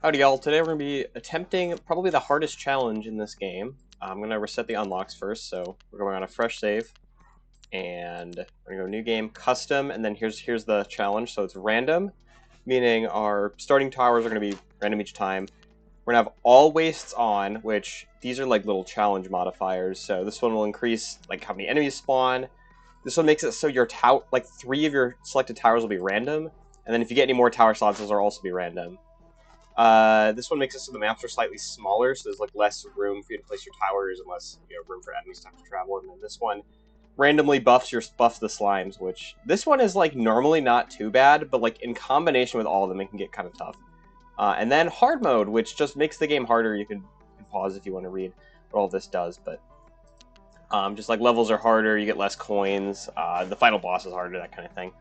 Howdy y'all, today we're going to be attempting probably the hardest challenge in this game. I'm going to reset the unlocks first, so we're going on a fresh save. And we're going to go new game, custom, and then here's the challenge. So it's random, meaning our starting towers are going to be random each time. We're going to have all wastes on, which these are like little challenge modifiers. So this one will increase like how many enemies spawn. This one makes it so your tower, like 3 of your selected towers will be random. And then if you get any more tower slots, those will also be random. This one makes it so the maps are slightly smaller, so there's like less room for you to place your towers and less room for enemies to have to travel. And then this one randomly buffs the slimes, which this one is like normally not too bad, but like in combination with all of them, it can get kind of tough. And then hard mode, which just makes the game harder. You can pause if you want to read what all this does, but just like levels are harder, you get less coins. The final boss is harder, that kind of thing.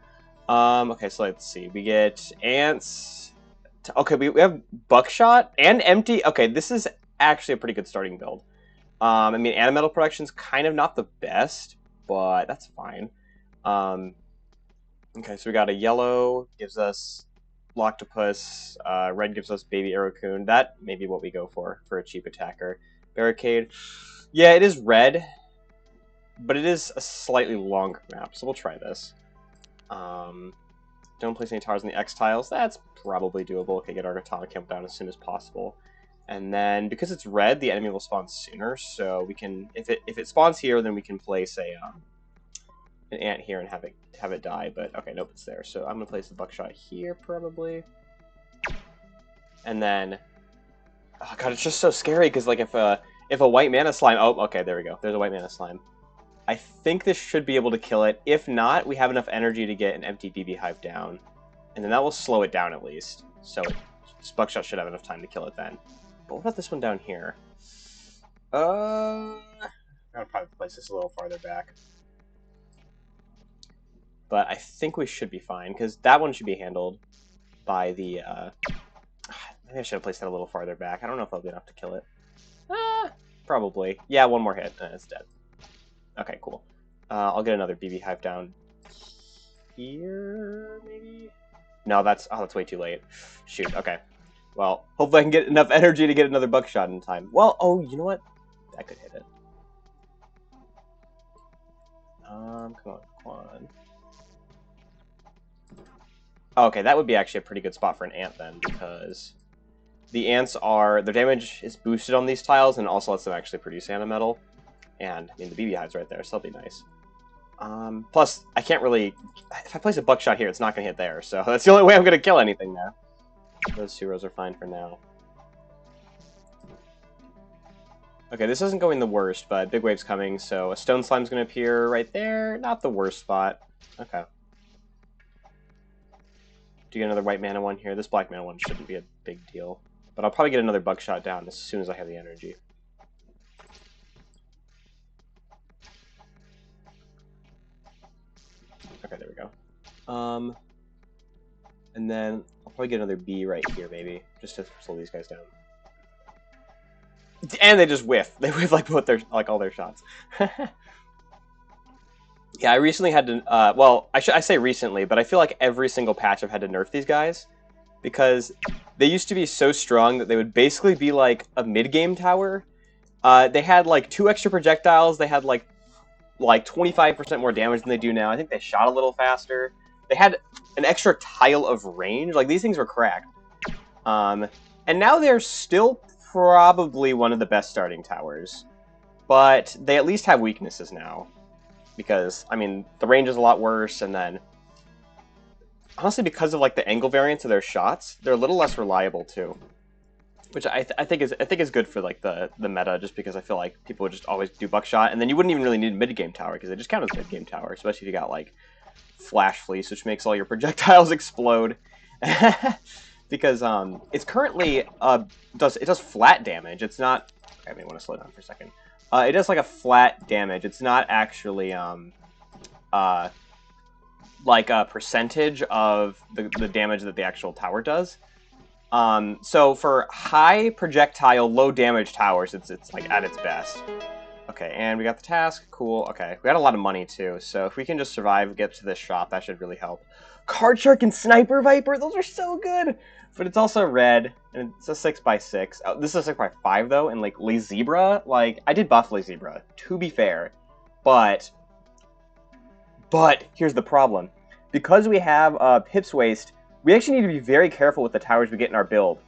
Okay, so let's see. We get ants. Okay, we have buckshot and empty. Okay, this is actually a pretty good starting build. I mean, animetal production's kind of not the best, but that's fine. Okay, so we got a yellow, gives us Loctopus. Red gives us Baby Arrow-kun. That may be what we go for a cheap attacker. Barricade. Yeah, it is red, but it is a slightly longer map, so we'll try this. Don't place any towers in the X tiles. That's probably doable. Okay, get our atomic camp down as soon as possible. And then, because it's red, the enemy will spawn sooner, so we can, if it spawns here, then we can place an ant here and have it die. But okay, nope, it's there. So I'm gonna place the buckshot here probably. And then, oh god, it's just so scary because like if a white mana slime, oh okay, there we go. There's a white mana slime. I think this should be able to kill it. If not, we have enough energy to get an empty BB hive down. And then that will slow it down at least. So this buckshot should have enough time to kill it then. But what about this one down here? I'm gonna probably place this a little farther back. But I think we should be fine, because that one should be handled by the... maybe I should have placed that a little farther back. I don't know if that'll be enough to kill it. Probably. Yeah, one more hit, and it's dead. Okay, cool. I'll get another BB hive down here, maybe? No, that's way too late. Shoot, okay. Well, hopefully I can get enough energy to get another buckshot in time. Well, oh, you know what? That could hit it. Come on. Oh, okay, that would be actually a pretty good spot for an ant then, because the ants their damage is boosted on these tiles and also lets them actually produce animetal. And, I mean, the BB hive's right there, so that'll be nice. Plus, I can't really... If I place a buckshot here, it's not going to hit there, so that's the only way I'm going to kill anything now. Those 2 rows are fine for now. Okay, this isn't going the worst, but big wave's coming, so a stone slime's going to appear right there. Not the worst spot. Okay. Do you get another white mana one here? This black mana one shouldn't be a big deal. But I'll probably get another buckshot down as soon as I have the energy. Okay, there we go. And then I'll probably get another B right here, maybe, just to slow these guys down. And they just whiff. They whiff like all their shots. Yeah, I recently had to. Well, I say recently, but I feel like every single patch I've had to nerf these guys because they used to be so strong that they would basically be like a mid-game tower. They had like 2 extra projectiles. They had like 25% more damage than they do now. I think they shot a little faster. They had an extra tile of range. Like, these things were cracked. And now they're still probably one of the best starting towers. But they at least have weaknesses now. Because, I mean, the range is a lot worse, and then... Honestly, because of, like, the angle variance of their shots, they're a little less reliable, too. Which I think is good for like the meta, just because I feel like people would just always do buckshot, and then you wouldn't even really need a mid-game tower because they just count as mid-game tower, especially if you got like flash fleece, which makes all your projectiles explode. Because it's currently does flat damage. It's not. Okay, I may want to slow down for a second. It does like a flat damage. It's not actually like a percentage of the damage that the actual tower does. So for high projectile, low damage towers, it's like at its best. Okay, and we got the task. Cool. Okay, we got a lot of money too, so if we can just survive, get to this shop, that should really help. Card Shark and Sniper Viper, those are so good! But it's also red, and it's a 6x6. Oh, this is a 6x5 though, and like Le Zebra, like I did buff Le Zebra, to be fair, but here's the problem: because we have Pip's Waste, we actually need to be very careful with the towers we get in our build,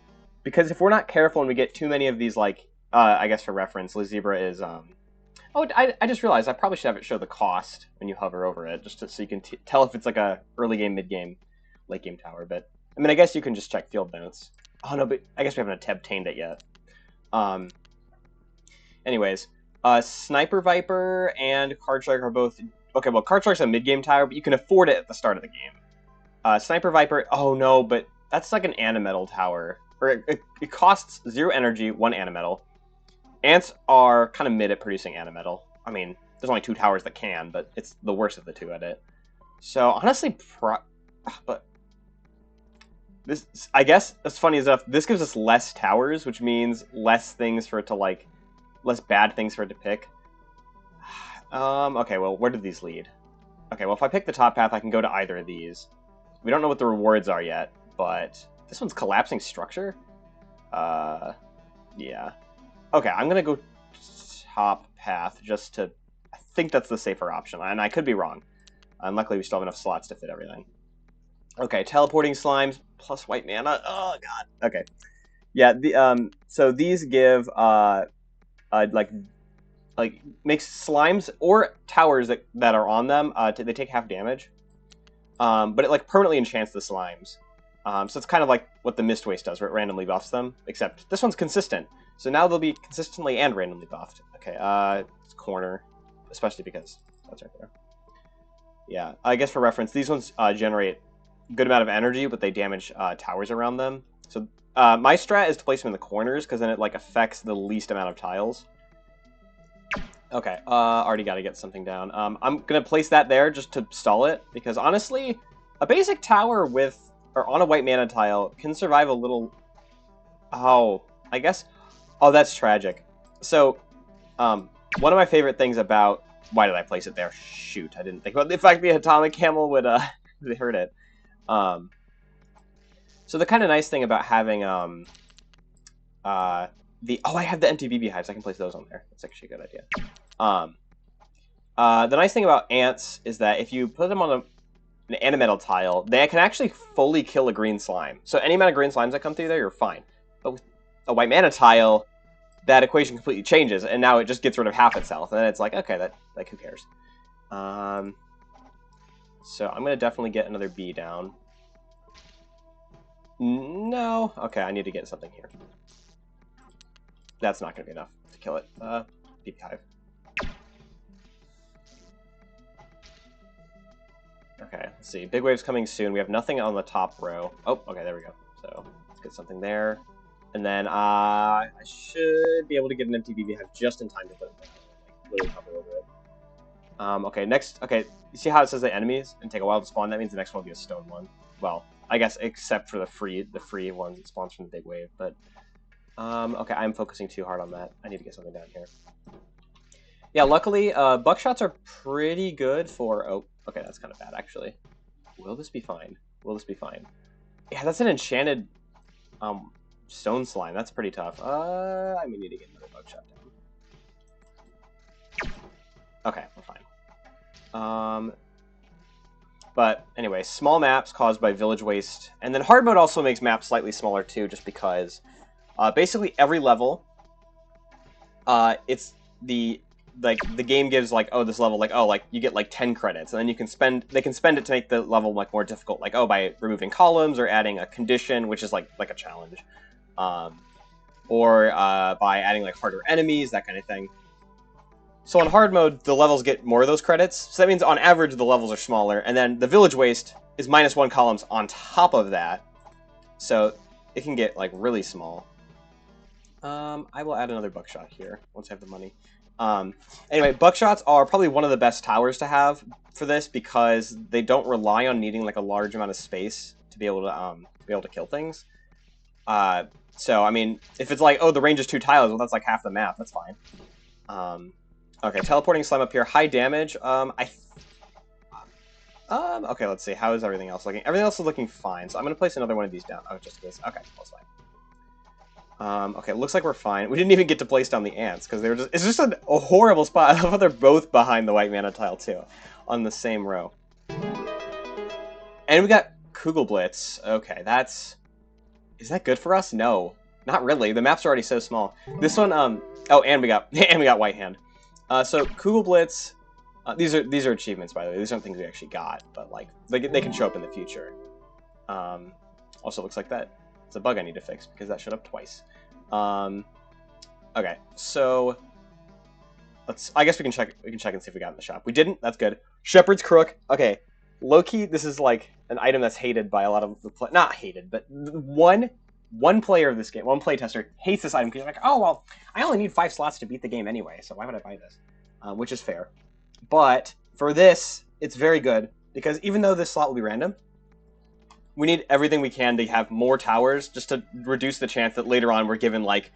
because if we're not careful and we get too many of these, like I guess for reference, Le Zebra is Oh, I just realized I probably should have it show the cost when you hover over it, just so you can tell if it's like a early game, mid game, late game tower. But I mean, I guess you can just check field notes. Oh no, but I guess we haven't obtained it yet. Anyways, Sniper Viper and Card Shark are both okay. Well, Card Shark's a mid game tower, but you can afford it at the start of the game. Sniper Viper, oh no, but that's like an animetal tower, or it costs 0 energy, 1 animetal. Ants are kind of mid at producing animetal. I mean, there's only 2 towers that can, but it's the worst of the 2 at it. So, honestly, but this, I guess, that's funny enough, this gives us less towers, which means less things for it to, like, less bad things for it to pick. Okay, well, where did these lead? Okay, well, if I pick the top path, I can go to either of these. We don't know what the rewards are yet, but this one's collapsing structure? Yeah. Okay, I'm going to go top path just to... I think that's the safer option, and I could be wrong. And luckily, we still have enough slots to fit everything. Okay, teleporting slimes plus white mana. Oh, God. Okay. Yeah, so these give, like makes slimes or towers that are on them, they take half damage. But it, like, permanently enchants the slimes. So it's kind of like what the Mist Waste does, where it randomly buffs them, except this one's consistent. So now they'll be consistently and randomly buffed. Okay, it's corner, especially because that's right there. Yeah, I guess for reference, these ones generate a good amount of energy, but they damage towers around them. So my strat is to place them in the corners, because then it like affects the least amount of tiles. Okay, already got to get something down. I'm going to place that there just to stall it, because honestly, a basic tower with, or on a white mana tile, can survive a little... Oh, I guess... Oh, that's tragic. So, one of my favorite things about... Why did I place it there? Shoot, I didn't think about the fact the atomic camel would hurt it. So the kind of nice thing about having Oh, I have the empty BB hives. I can place those on there. That's actually a good idea. The nice thing about ants is that if you put them on an animetal tile, they can actually fully kill a green slime. So any amount of green slimes that come through there, you're fine. But with a white mana tile, that equation completely changes, and now it just gets rid of half itself. And then it's like, okay, like who cares? So I'm gonna definitely get another bee down. No, okay, I need to get something here. That's not gonna be enough to kill it. BB hive. Okay, let's see. Big wave's coming soon. We have nothing on the top row. Oh, okay, there we go. So let's get something there. And then I should be able to get an empty BB hive just in time to put it down. Like, literally hover over it. Okay, next. Okay, you see how it says the enemies and take a while to spawn? That means the next one will be a stone one. Well, I guess except for the free ones that spawns from the big wave. But okay, I'm focusing too hard on that. I need to get something down here. Yeah, luckily, buckshots are pretty good for... Oh, okay, that's kind of bad, actually. Will this be fine? Will this be fine? Yeah, that's an enchanted stone slime. That's pretty tough. I may need to get another buckshot down. Okay, we're fine. But anyway, small maps caused by village waste. And then hard mode also makes maps slightly smaller, too, just because basically every level, it's the... Like, the game gives, like, oh, this level, like, oh, like, you get, like, 10 credits, and then you can spend, they can spend it to make the level, like, more difficult, like, oh, by removing columns, or adding a condition, which is, like a challenge, or, by adding, like, harder enemies, that kind of thing. So on hard mode, the levels get more of those credits, so that means, on average, the levels are smaller, and then the village waste is -1 columns on top of that, so it can get, like, really small. I will add another buckshot here, once I have the money. Anyway, buckshots are probably one of the best towers to have for this because they don't rely on needing like a large amount of space to be able to kill things. So I mean, if it's like, oh, the range is 2 tiles, well, that's like half the map. That's fine. Okay, teleporting slime up here. High damage. Okay, let's see. How is everything else looking? Everything else is looking fine. So I'm gonna place another one of these down. Oh, just this. Okay, that's fine. Okay, looks like we're fine. We didn't even get to place down the ants because they were just—it's just a horrible spot. I love how they're both behind the white mana tile too, on the same row. And we got Kugelblitz. Okay, is that good for us? No, not really. The map's already so small. This one, oh, and we got White Hand. So Kugelblitz. These are achievements, by the way. These aren't things we actually got, but like they can show up in the future. Also, looks like that it's a bug I need to fix because that showed up twice. Okay, so I guess we can check and see if we got it in the shop. We didn't. That's good. Shepherd's Crook. Okay, low-key, this is like an item that's hated by a lot of the not hated, but one player of this game, one playtester hates this item because you're like, oh well, I only need 5 slots to beat the game anyway, so why would I buy this? Which is fair. But for this, it's very good because even though this slot will be random, we need everything we can to have more towers just to reduce the chance that later on we're given like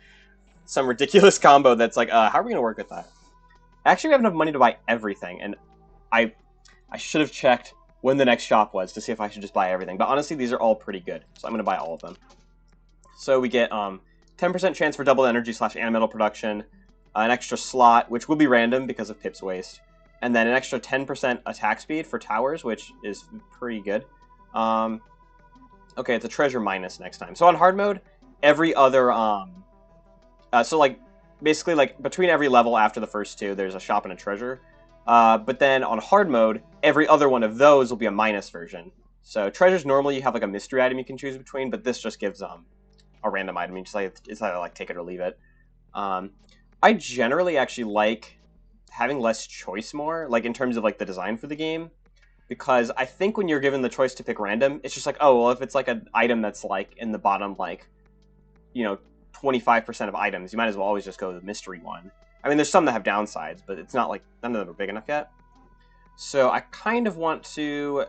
some ridiculous combo that's like, how are we going to work with that? Actually, we have enough money to buy everything, and I should have checked when the next shop was to see if I should just buy everything. But honestly, these are all pretty good, so I'm going to buy all of them. So we get 10% chance for double energy / animetal production, an extra slot, which will be random because of Pip's waste, and then an extra 10% attack speed for towers, which is pretty good. Okay, it's a treasure minus next time. So on hard mode, every other so like basically like between every level after the first 2, there's a shop and a treasure. But then on hard mode, every other one of those will be a minus version. So treasures normally you have like a mystery item you can choose between, but this just gives a random item. You just like it's either like take it or leave it. I generally actually like having less choice more, like in terms of like the design for the game, because I think when you're given the choice to pick random, it's just like, oh well, if it's like an item that's like in the bottom like 25% of items, you might as well always just go to the mystery one. I mean, there's some that have downsides, but it's not like none of them are big enough yet. So I kind of want to,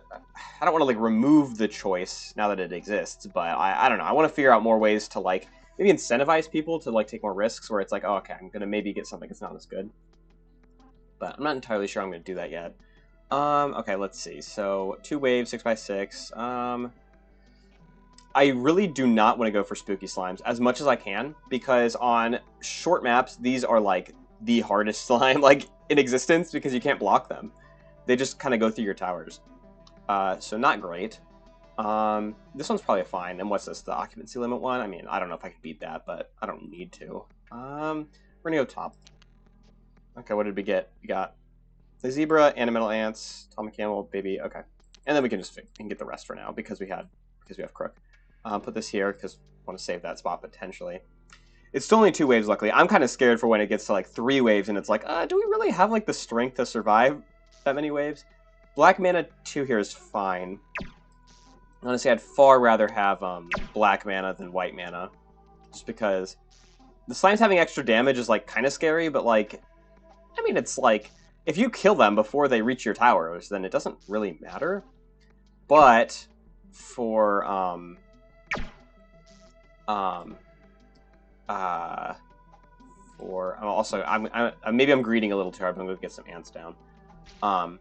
I don't want to like remove the choice now that it exists, but I don't know. I want to figure out more ways to like maybe incentivize people to like take more risks where it's like, oh, okay, I'm going to maybe get something that's not as good. But I'm not entirely sure I'm going to do that yet. Okay, let's see. So 2 waves, 6x6. I really do not want to go for spooky slimes as much as I can, because on short maps, these are like the hardest slime like in existence because you can't block them. They just kind of go through your towers. So not great. This one's probably fine. And what's this, the occupancy limit one? I mean, I don't know if I can beat that, but I don't need to. We're gonna go top. Okay, what did we get? We got the zebra, animal ants, Atomic Camel, baby. Okay, and then we can get the rest for now because we have Crook. Put this here because I want to save that spot potentially. It's still only 2 waves, luckily. I'm kind of scared for when it gets to like 3 waves and it's like, do we really have like the strength to survive that many waves? Black mana 2 here is fine. Honestly, I'd far rather have black mana than white mana, just because the slimes having extra damage is like kind of scary, but like, I mean, it's like if you kill them before they reach your towers, then it doesn't really matter. But for also maybe I'm greeting a little too hard, but I'm gonna get some ants down. What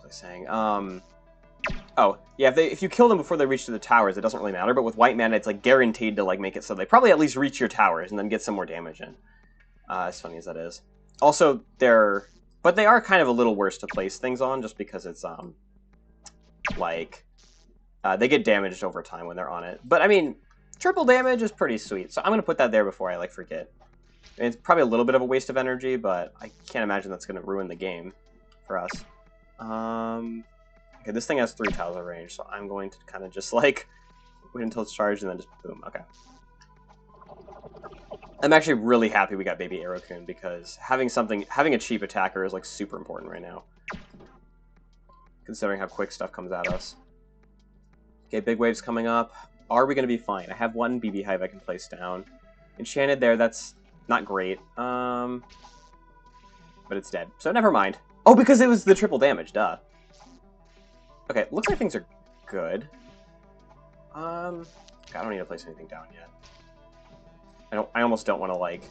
was I saying? Oh yeah, if you kill them before they reach to the towers, it doesn't really matter. But with white mana, it's like guaranteed to like make it so they probably at least reach your towers and then get some more damage in. As funny as that is. Also, they are kind of a little worse to place things on, just because it's they get damaged over time when they're on it. But I mean, triple damage is pretty sweet, so I'm gonna put that there before I like forget. I mean, it's probably a little bit of a waste of energy, but I can't imagine that's gonna ruin the game for us. Okay, this thing has 3 tiles of range, so I'm going to kind of just like wait until it's charged and then just boom. Okay. I'm actually really happy we got Baby Arrow-kun because having a cheap attacker is like super important right now, considering how quick stuff comes at us. Okay, big waves coming up. Are we going to be fine? I have 1 BB Hive I can place down. Enchanted there, that's not great. But it's dead, so never mind. Oh, because it was the triple damage, duh. Okay, looks like things are good. I don't need to place anything down yet. I almost don't want to like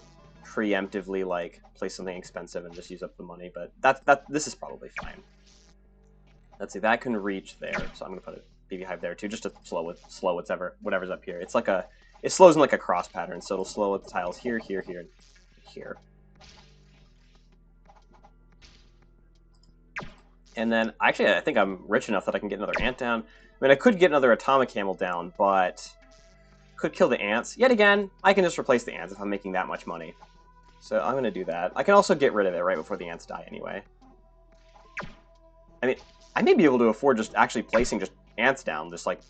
preemptively like place something expensive and just use up the money, but this is probably fine. Let's see, that can reach there, so I'm gonna put a BB hive there too, just to slow whatever's up here. It's like it slows in like a cross pattern, so it'll slow with the tiles here, here, here, and here. And then actually, I think I'm rich enough that I can get another ant down. I mean, I could get another atomic camel down, but could kill the ants. Yet again, I can just replace the ants if I'm making that much money. So I'm gonna do that. I can also get rid of it right before the ants die anyway. I mean, I may be able to afford just actually placing just ants down, just like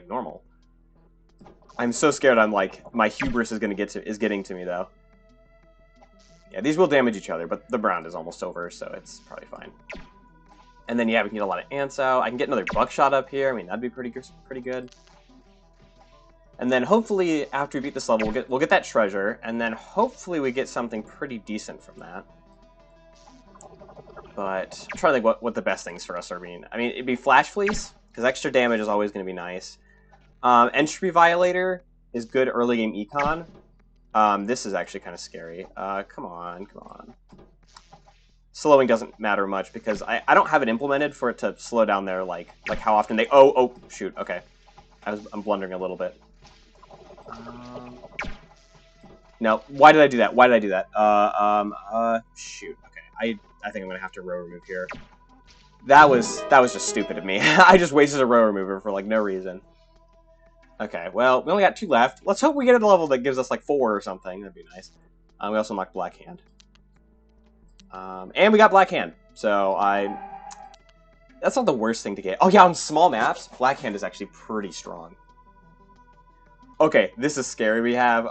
normal. I'm so scared. I'm like my hubris is getting to me though. Yeah, these will damage each other, but the round is almost over, so it's probably fine. And then yeah, we can get a lot of ants out. I can get another buckshot up here. I mean, that'd be pretty good. And then hopefully after we beat this level, we'll get that treasure, and then hopefully we get something pretty decent from that. But I'm trying to think what the best things for us are being. I mean, it'd be Flash Fleece, because extra damage is always going to be nice. Entropy Violator is good early game econ. This is actually kind of scary. Come on. Slowing doesn't matter much, because I don't have it implemented for it to slow down there, like how often they... Oh, shoot, okay. I'm blundering a little bit. No, why did I do that? Shoot, okay. I think I'm gonna have to row remove here. That was just stupid of me. I just wasted a row remover for like no reason. Okay, well, we only got 2 left. Let's hope we get a level that gives us like 4 or something. That'd be nice. We also unlocked Black Hand. And we got Black Hand. So that's not the worst thing to get. Oh yeah, on small maps, Black Hand is actually pretty strong. Okay, this is scary. We have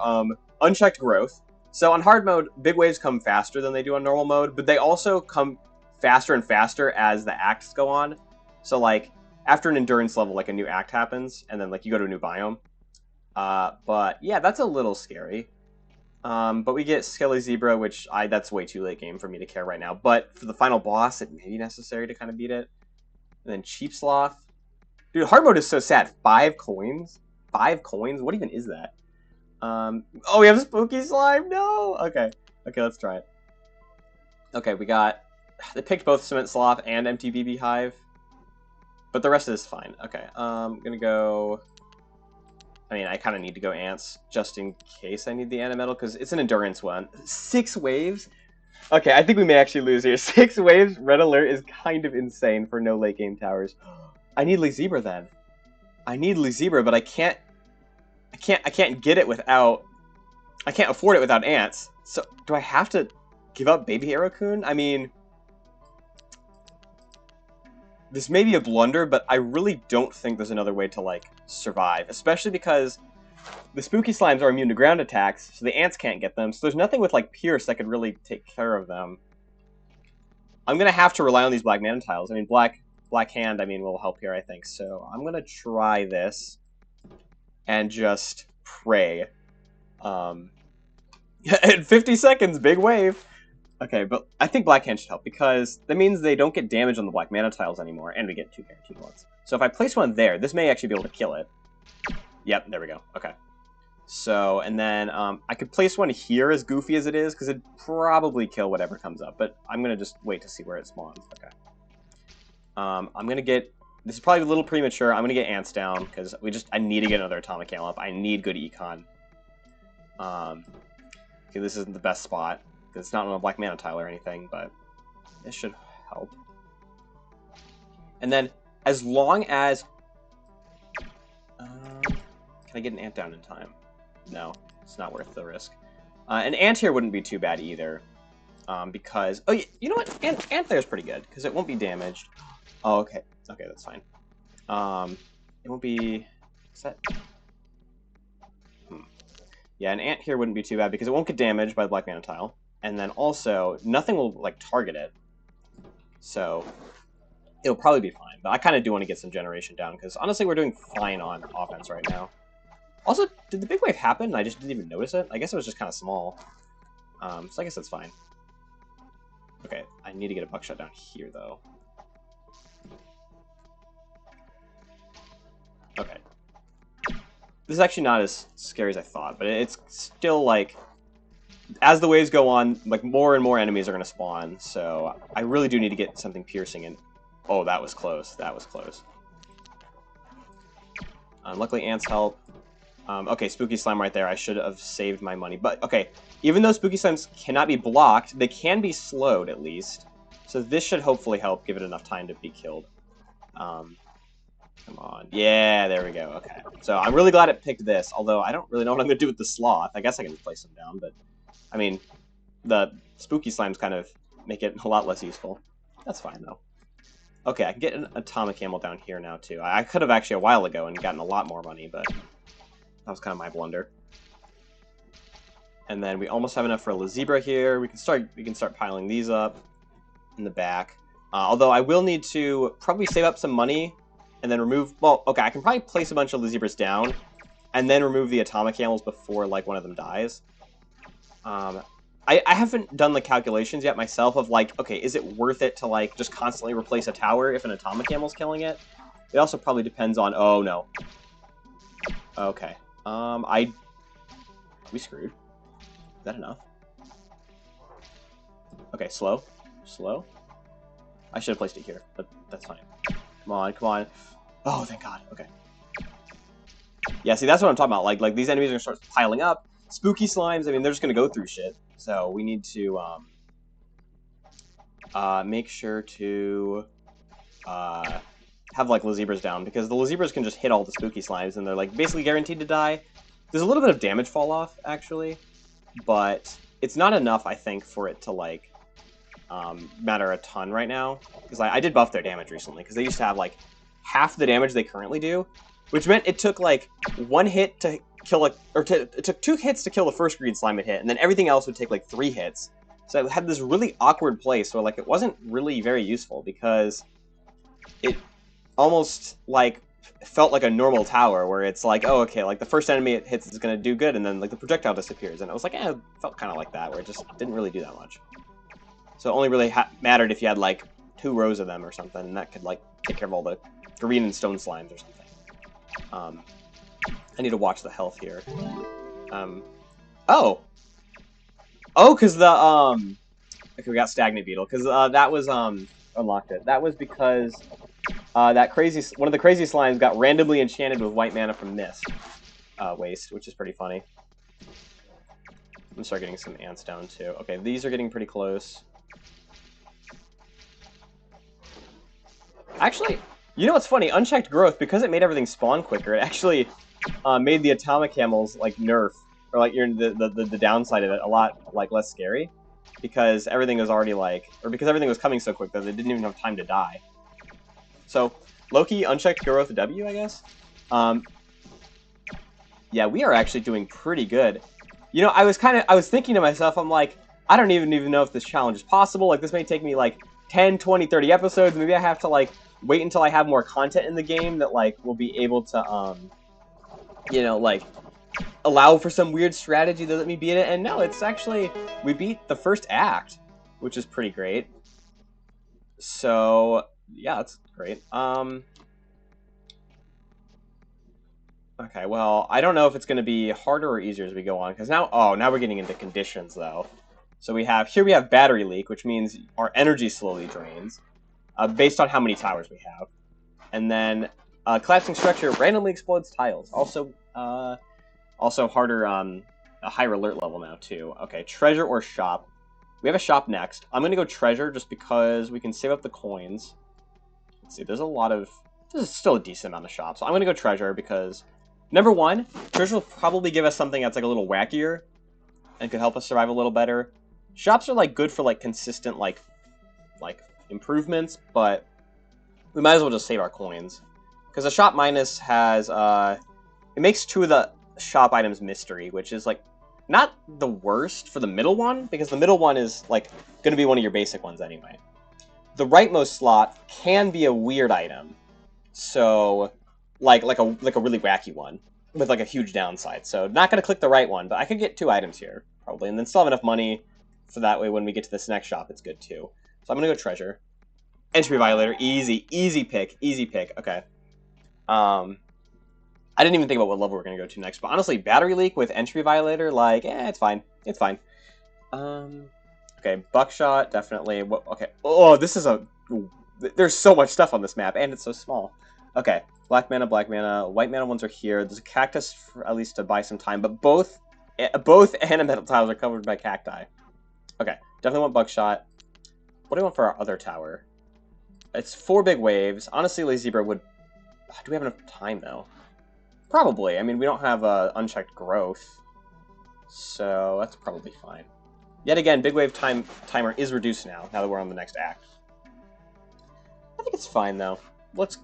unchecked growth. So on hard mode, big waves come faster than they do on normal mode, but they also come faster and faster as the acts go on. So like after an endurance level, like a new act happens, and then like you go to a new biome. But yeah, that's a little scary. But we get Skelly Zebra, which that's way too late game for me to care right now. But for the final boss, it may be necessary to kind of beat it. And then Cheap Sloth. Dude, hard mode is so sad. 5 coins? 5 coins? What even is that? Oh, we have Spooky Slime? No! Okay, let's try it. Okay, they picked both Cement Sloth and Empty BB Hive. But the rest of this is fine. Okay, I'm gonna go... I mean, I kind of need to go ants, just in case I need the Animetal, because it's an endurance one. 6 waves? Okay, I think we may actually lose here. 6 waves, Red Alert is kind of insane for no late game towers. I need Zebra then. I need Zebra, but I can't get it without... I can't afford it without ants. So, do I have to give up Baby Arrowcoon? I mean... This may be a blunder, but I really don't think there's another way to, like, survive. Especially because the Spooky Slimes are immune to ground attacks, so the ants can't get them. So there's nothing with, like, Pierce that could really take care of them. I'm gonna have to rely on these Black Mana tiles. I mean, Black Hand, I mean, will help here, I think. So I'm gonna try this and just pray. In 50 seconds, big wave! Okay, but I think Black Hand should help, because that means they don't get damage on the Black Mana tiles anymore, and we get 2 guaranteed ones. So if I place one there, this may actually be able to kill it. Yep, there we go. Okay. So, and then I could place one here, as goofy as it is, because it'd probably kill whatever comes up, but I'm going to just wait to see where it spawns. Okay. I'm going to get... This is probably a little premature. I'm going to get ants down, because I need to get another Atomic Camel up. I need good econ. Okay, this isn't the best spot. It's not on a Black Mana tile or anything, but this should help. And then, as long as... can I get an ant down in time? No, it's not worth the risk. An ant here wouldn't be too bad either, because... Oh, you know what? Ant there is pretty good, because it won't be damaged. Oh, okay. Okay, that's fine. It won't be... Is that... Yeah, an ant here wouldn't be too bad, because it won't get damaged by the Black Mana tile. And then also, nothing will, like, target it. So, it'll probably be fine. But I kind of do want to get some generation down, because honestly, we're doing fine on offense right now. Also, did the big wave happen and I just didn't even notice it? I guess it was just kind of small. So I guess that's fine. Okay, I need to get a buckshot down here, though. Okay. This is actually not as scary as I thought, but it's still like, as the waves go on, like more and more enemies are going to spawn. So I really do need to get something piercing. And oh, that was close. That was close. Luckily, ants help. Okay, spooky slime right there. I should have saved my money. But okay, even though spooky slimes cannot be blocked, they can be slowed at least. So this should hopefully help give it enough time to be killed. Come on. Yeah, there we go. Okay. So I'm really glad it picked this, although I don't really know what I'm going to do with the sloth. I guess I can place them down, but I mean, the spooky slimes kind of make it a lot less useful. That's fine, though. Okay, I can get an atomic camel down here now, too. I could have actually a while ago and gotten a lot more money, but that was kind of my blunder. And then we almost have enough for a zebra here. We can start piling these up in the back. Although I will need to probably save up some money and then remove... Well, okay, I can probably place a bunch of zebras down and then remove the atomic camels before, like, one of them dies. I haven't done the calculations yet myself of, like, okay, is it worth it to, like, just constantly replace a tower if an atomic camel's killing it? It also probably depends on... Oh, no. Okay. We screwed. Is that enough? Okay, slow. Slow. I should have placed it here, but that's fine. Come on, come on. Oh, thank God. Okay. Yeah, see, that's what I'm talking about. Like these enemies are going to start piling up. Spooky slimes, I mean, they're just going to go through shit. So we need to make sure to have, like, zebras down, because the zebras can just hit all the spooky slimes, and they're, like, basically guaranteed to die. There's a little bit of damage fall off, actually, but it's not enough, I think, for it to, like, matter a ton right now, because I did buff their damage recently, because they used to have, like, half the damage they currently do, which meant it took, like, one hit to kill, like, it took 2 hits to kill the first green slime it hit, and then everything else would take, like, 3 hits. So it had this really awkward place where, like, it wasn't really very useful, because it almost, like, felt like a normal tower, where it's like, oh, okay, like, the first enemy it hits is going to do good, and then, like, the projectile disappears, and I was like, it felt kind of like that, where it just didn't really do that much. So it only really mattered if you had, like, 2 rows of them or something, and that could, like, take care of all the green and stone slimes or something. I need to watch the health here. Oh! Oh, because the, okay, we got Stagnant Beetle, because, that was, unlocked it. That was because, one of the crazy slimes got randomly enchanted with white mana from Mist, waste, which is pretty funny. I'm gonna start getting some ants down, too. Okay, these are getting pretty close. Actually, you know what's funny? Unchecked growth, because it made everything spawn quicker, it actually made the atomic camels, like, nerf, or, like, the downside of it a lot, like, less scary, because everything was already, like, or because everything was coming so quick that they didn't even have time to die. So, low-key, unchecked growth W, I guess? Yeah, we are actually doing pretty good. You know, I was thinking to myself, I'm like, I don't even know if this challenge is possible. Like, this may take me, like, 10, 20, 30 episodes. Maybe I have to, like, wait until I have more content in the game that, like, will be able to, you know, like, allow for some weird strategy that let me beat it. And no, it's actually, we beat the first act, which is pretty great. So, yeah, that's great. Okay, well, I don't know if it's going to be harder or easier as we go on, because now we're getting into conditions, though. So we have battery leak, which means our energy slowly drains, based on how many towers we have. And then collapsing structure randomly explodes tiles. Also harder, a higher alert level now, too. Okay, treasure or shop. We have a shop next. I'm going to go treasure just because we can save up the coins. Let's see, there's still a decent amount of shops. So I'm going to go treasure because, number one, treasure will probably give us something that's, like, a little wackier and could help us survive a little better. Shops are, like, good for, like, consistent, like improvements, but we might as well just save our coins. Because the shop minus has, it makes 2 of the shop items mystery, which is, like, not the worst for the middle one, because the middle one is, like, going to be one of your basic ones anyway. The rightmost slot can be a weird item, so, like a really wacky one, with, like, a huge downside. So, not going to click the right one, but I could get 2 items here, probably, and then still have enough money, so that way when we get to this next shop, it's good, too. So I'm going to go treasure. Entry violator, easy pick, okay. I didn't even think about what level we're going to go to next, but honestly, Battery Leak with Entry Violator, like, it's fine. It's fine. Okay, Buckshot, definitely. Okay. Oh, this is a... There's so much stuff on this map, and it's so small. Okay, black mana, white mana ones are here. There's a cactus, for at least to buy some time, but both animetal tiles are covered by cacti. Okay, definitely want Buckshot. What do I want for our other tower? It's 4 big waves. Honestly, Lazy Zebra would... Do we have enough time, though? Probably. I mean, we don't have unchecked growth, so that's probably fine. Yet again, big wave timer is reduced now that we're on the next act. I think it's fine, though. Let's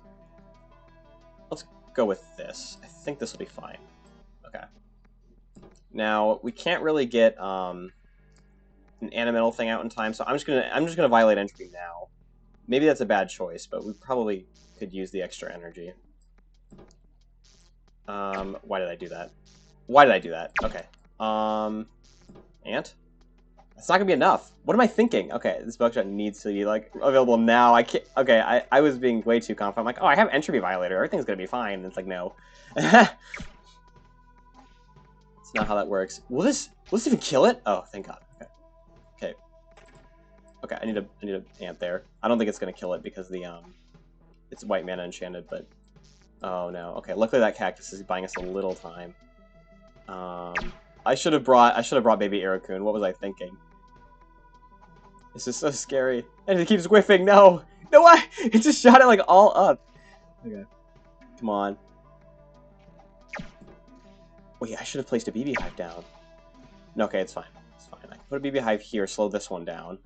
go with this. I think this will be fine. Okay. Now, we can't really get an animetal thing out in time, so I'm just gonna violate entropy now. Maybe that's a bad choice, but we probably could use the extra energy. Why did I do that? Why did I do that? Okay. Ant? It's not gonna be enough. What am I thinking? Okay, this Buckshot needs to be, like, available now. I can't... Okay, I was being way too confident. I'm like, oh, I have Entropy Violator. Everything's gonna be fine. And it's like, no. It's not how that works. Will this even kill it? Oh, thank God. Okay. Okay. Okay, I need a ant there. I don't think it's gonna kill it because the, it's white mana enchanted, but... Oh, no. Okay, luckily that cactus is buying us a little time. I should have brought baby Aerocoon. What was I thinking? This is so scary. And it keeps whiffing. No! No, why? It just shot it, like, all up. Okay. Come on. Wait, I should have placed a BB Hive down. No, okay, it's fine. It's fine. I can put a BB Hive here, slow this one down.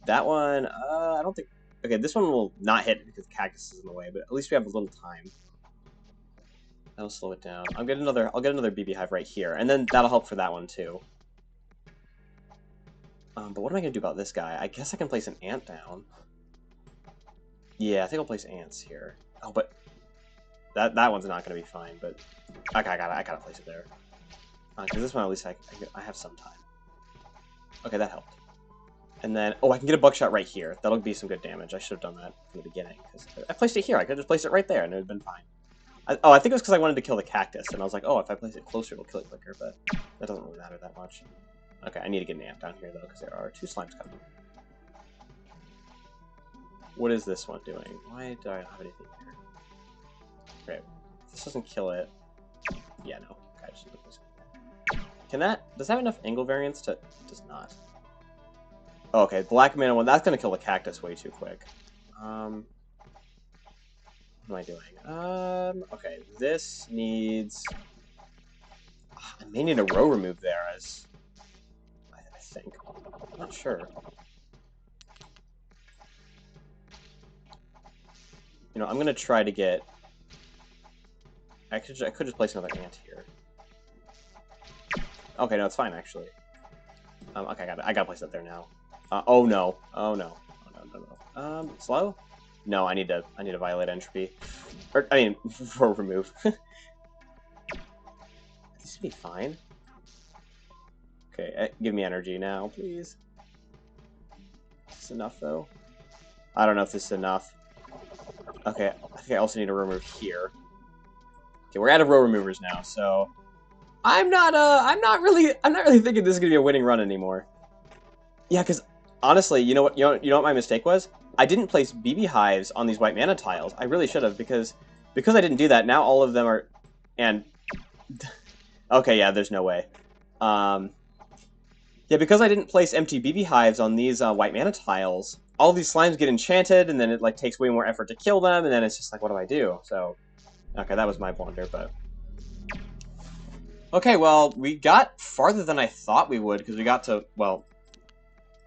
That one, I don't think... Okay, this one will not hit because the cactus is in the way, but at least we have a little time. That'll slow it down. I'll get another BB Hive right here, and then that'll help for that one, too. But what am I going to do about this guy? I guess I can place an ant down. Yeah, I think I'll place ants here. Oh, but that one's not going to be fine, but I gotta place it there. Because this one, at least, I have some time. Okay, that helped. And then, oh, I can get a Buckshot right here. That'll be some good damage. I should have done that from the beginning. Because I placed it here. I could have just placed it right there, and it would have been fine. I think it was because I wanted to kill the cactus, and I was like, oh, if I place it closer, it'll kill it quicker, but that doesn't really matter that much. Okay, I need to get an ant down here, though, because there are 2 slimes coming. What is this one doing? Why do I not have anything here? Great. If this doesn't kill it... Yeah, no. Okay, I just need to place it. Can that... Does that have enough angle variance to... It does not. Oh, okay, black mana one. That's going to kill the cactus way too quick. What am I doing? Okay, this needs... I may need a row remove there as... I think. I'm not sure. You know, I'm going to try to get... I could just place another ant here. Okay, no, it's fine, actually. Okay, I gotta place that there now. Oh, no. Oh, no. Oh, no. Slow? No, I need to violate entropy. Or, I mean, row remove. This should be fine. Okay, give me energy now, please. Is this enough, though? I don't know if this is enough. Okay, I think I also need a row remove here. Okay, we're out of row removers now, so I'm not really thinking this is gonna be a winning run anymore. Yeah, because honestly, you know what my mistake was? I didn't place BB hives on these white mana tiles. I really should have, because I didn't do that. Now all of them are, and okay, yeah, there's no way. Yeah, because I didn't place empty BB hives on these white mana tiles, all these slimes get enchanted, and then it like takes way more effort to kill them, and then it's just like, what do I do? So, okay, that was my blunder, but okay, well, we got farther than I thought we would, because we got to, well,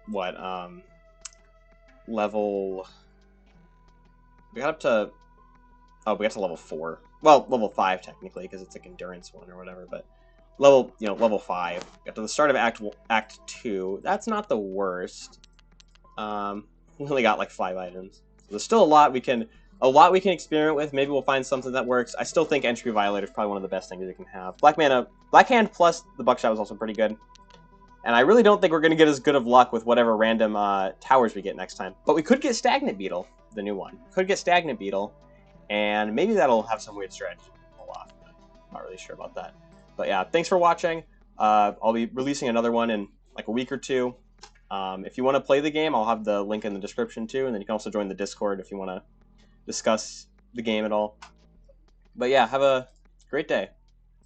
what, level... We got up to... Oh, we got to level 4. Well, level 5, technically, because it's like endurance 1 or whatever, but level 5. Got to the start of Act 2. That's not the worst. We only got like 5 items. So there's still a lot we can experiment with. Maybe we'll find something that works. I still think Entropy Violator is probably one of the best things we can have. Black Hand plus the Buckshot was also pretty good. And I really don't think we're going to get as good of luck with whatever random towers we get next time. But we could get Stagnant Beetle, the new one. Could get Stagnant Beetle, and maybe that'll have some weird strategy to pull off. Not really sure about that. But yeah, thanks for watching. I'll be releasing another one in like a week or two. If you want to play the game, I'll have the link in the description too, and then you can also join the Discord if you want to discuss the game at all. But yeah, have a great day.